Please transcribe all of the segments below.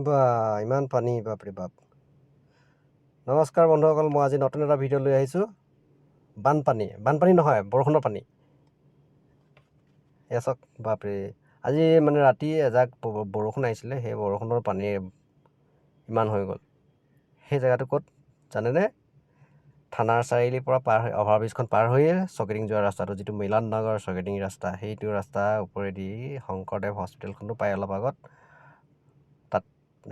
বা ইমান পানী বাপৰে বাপ। নমস্কাৰ বন্ধুসকল, মই আজি নতুন এটা ভিডিঅ' লৈ আহিছোঁ। বানপানী নহয়, বৰষুণৰ পানী। এয়া চাওক বাপৰে, আজি মানে ৰাতি এজাক বৰষুণ আহিছিলে, সেই বৰষুণৰ পানী ইমান হৈ গ'ল। সেই জেগাটো ক'ত জানেনে? থানাৰ চাৰিআলিৰ পৰা অভাৰব্ৰিজখন পাৰ হৈয়ে চকেডিং যোৱা ৰাস্তাটো, যিটো মিলন নগৰ চকেডিং ৰাস্তা, সেইটো ৰাস্তা ওপৰেদি শংকৰদেৱ হস্পিটেলখনো পায় অলপ আগত। তাত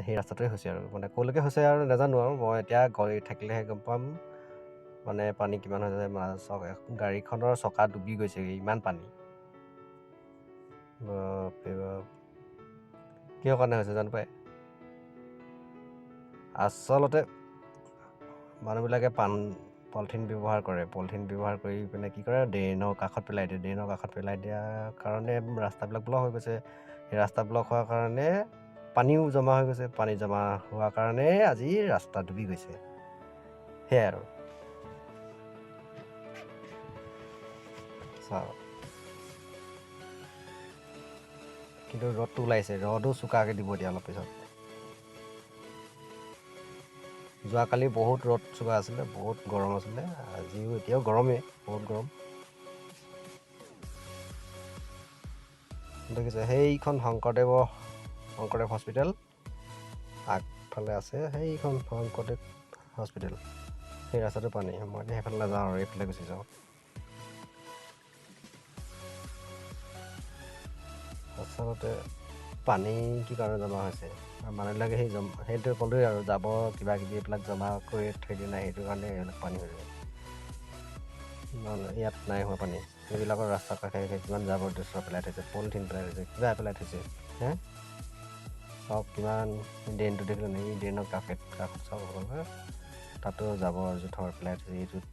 সেই ৰাস্তাটোৱে হৈছে আৰু মানে ক'লৈকে হৈছে আৰু নাজানো আৰু, মই এতিয়া গৈ থাকিলেহে গম পাম মানে পানী কিমান হৈছে। গাড়ীখনৰ চকা ডুবি গৈছে, ইমান পানী। বাপৰে বাপ, কিহৰ কাৰণে হৈছে জানো পায়। আচলতে মানুহবিলাকে পলিথিন ব্যৱহাৰ কৰে। পলিথিন ব্যৱহাৰ কৰি পিনে কি কৰে, ড্ৰেইনৰ কাষত পেলাই দিয়ে। ড্ৰেইনৰ কাষত পেলাই দিয়াৰ কাৰণে ৰাস্তাবিলাক ব্লক হৈ গৈছে। সেই ৰাস্তা ব্লক হোৱাৰ কাৰণে পানীও জমা হৈ গৈছে। পানী জমা হোৱাৰ কাৰণে আজি ৰাস্তা ডুবি গৈছে। সেয়াই আৰু চাওক, কিন্তু ৰ'দটো ওলাইছে, ৰ'দো চোকাকৈ দিব এতিয়া অলপ পিছত। যোৱাকালি বহুত ৰ'দ চোকা আছিলে, বহুত গৰম আছিলে। আজিও এতিয়াও গৰমেই, বহুত গৰম। দেখিছে সেইখন শংকৰদেৱ হস্পিটেল আগফালে আছে, সেইখন শংকৰদেৱ হস্পিটেল। সেই ৰাস্তাটো পানী। মই এতিয়া সেইফালে নাযাওঁ আৰু এইফালে গুচি যাওঁ। আচলতে পানী কি কাৰণে জমা হৈছে, মানুহবিলাকে সেইটো ক'লোৱেই আৰু, জাবৰ কিবা কিবি এইবিলাক জমা কৰি থৈ দিয়া নাই, সেইটো কাৰণে এইবিলাক পানী হৈ যায়। নহ'লে ইয়াত নাই হোৱা পানী। এইবিলাকৰ ৰাস্তা কাষে কিমান জাবৰ জোথৰ পেলাই থৈছে, পলিথিন পেলাই থৈছে, কিবা পেলাই থৈছে। চাওক কিমান ড্ৰেইনটো দেখিলে নে, এই ড্ৰেইনৰ কাষত চাওক সকলোৱে, তাতো জাবৰ জোথৰ পেলাই থৈছে। এইটোত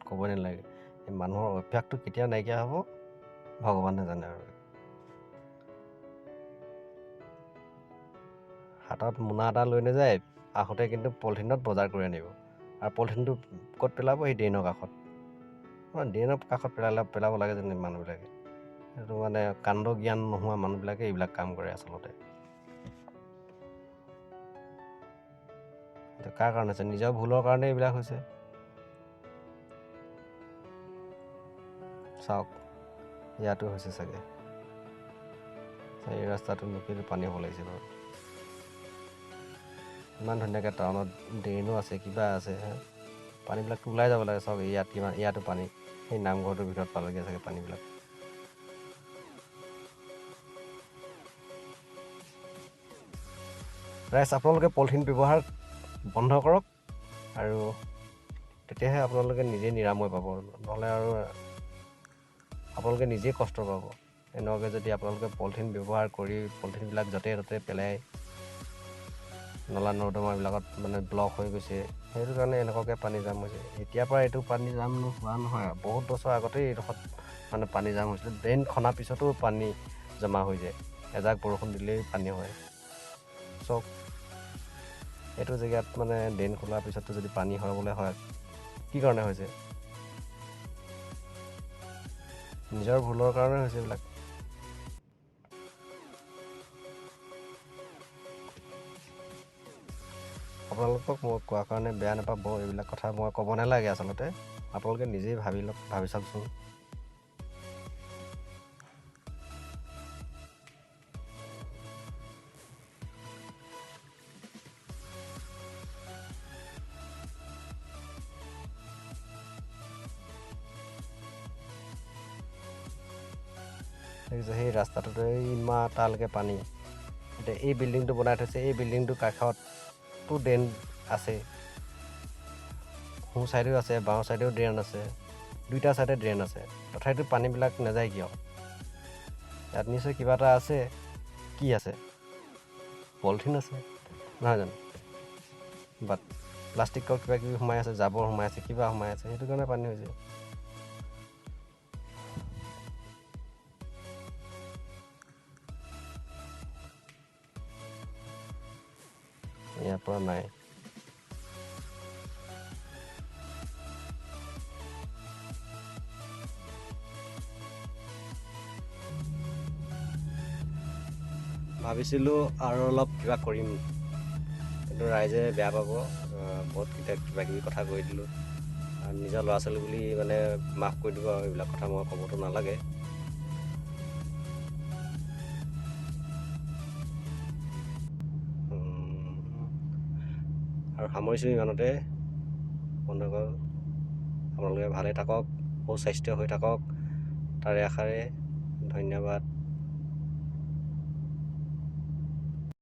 ক'বই নালাগে, এই মানুহৰ অভ্যাসটো কেতিয়া নাইকিয়া হ'ব ভগৱানে জানে আৰু। হাতত মোনা এটা লৈ নাযায়, আহোঁতে কিন্তু পলিথিনত বজাৰ কৰি আনিব। আৰু পলিথিনটো ক'ত পেলাব? সেই ড্ৰেইনৰ কাষত। ড্ৰেইনৰ কাষত পেলাব লাগে যেন মানুহবিলাকে। সেইটো মানে কাণ্ড জ্ঞান নোহোৱা মানুহবিলাকে এইবিলাক কাম কৰে আচলতে। কাৰ কাৰণে হৈছে? নিজৰ ভুলৰ কাৰণে এইবিলাক হৈছে। চাওক ইয়াতো হৈছে চাগে। এই ৰাস্তাটো কিন্তু পানী হ'ব লাগিছে বাৰু। ইমান ধুনীয়াকৈ টাউনত ড্ৰেইনো আছে, কিবা আছে, পানীবিলাকতো ওলাই যাব লাগে। চাওক ইয়াতো পানী, সেই নামঘৰটোৰ ভিতৰত পালেগৈ চাগে পানীবিলাক। ৰাইজ, আপোনালোকে পলিথিন ব্যৱহাৰ বন্ধ কৰক, আৰু তেতিয়াহে আপোনালোকে নিজে নিৰাময় পাব। নহ'লে আৰু আপোনালোকে নিজেই কষ্ট পাব। এনেকুৱাকৈ যদি আপোনালোকে পলিথিন ব্যৱহাৰ কৰি পলিথিনবিলাক য'তে ত'তে পেলাই, নলা নৰ্দমাবিলাকত মানে ব্লক হৈ গৈছে, সেইটো কাৰণে এনেকুৱাকৈ পানী জাম হৈছে। এতিয়াৰ পৰা এইটো পানী জাম হোৱা নহয়, বহুত বছৰ আগতেই এইডোখৰত মানে পানী জাম হৈছিলে। ড্ৰেইন খন্দাৰ পিছতো পানী জমা হৈ যায়, এজাক বৰষুণ দিলেই পানী হয়। চাওক এইটো জেগাত মানে ড্ৰেইন খোলাৰ পিছতো যদি পানী হ'বলৈ হয়, কি কাৰণে হৈছে? নিজৰ ভুলৰ কাৰণে হৈছে এইবিলাক। আপোনালোকক মই কোৱাৰ কাৰণে বেয়া নাপাব, এইবিলাক কথা মই ক'ব নালাগে আচলতে। আপোনালোকে নিজেই ভাবি চাওকচোন। দেখিছে সেই ৰাস্তাটোতে ইমান তালৈকে পানী। এতিয়া এই বিল্ডিংটো বনাই থৈছে, এই বিল্ডিংটোৰ কাষতো ড্ৰেইন আছে, সোঁ ছাইডেও আছে, বাওঁ ছাইডেও ড্ৰেইন আছে, দুইটা ছাইডে ড্ৰেইন আছে। তথাপিতো পানীবিলাক নাযায় কিয়? ইয়াত নিশ্চয় কিবা এটা আছে। কি আছে? পলিথিন আছে, নহয় জানো? বাট প্লাষ্টিকৰ কিবা কিবি সোমাই আছে, জাবৰ সোমাই আছে, কিবা সোমাই আছে, সেইটো কাৰণে পানী হৈছে। ইয়াৰ পৰা নাই। ভাবিছিলোঁ আৰু অলপ কিবা কৰিম, কিন্তু ৰাইজে বেয়া পাব, বহুত কিবা কিবি কথা কৈ দিলোঁ। নিজৰ ল'ৰা ছোৱালী বুলি মানে মাফ কৰি দিব, আৰু এইবিলাক কথা মই ক'বতো নালাগে। আৰু সামৰিছোঁ ইমানতে। বন্ধুসকল, আপোনালোকে ভালে থাকক, সুস্বাস্থ্য হৈ থাকক, তাৰে আশাৰে ধন্যবাদ।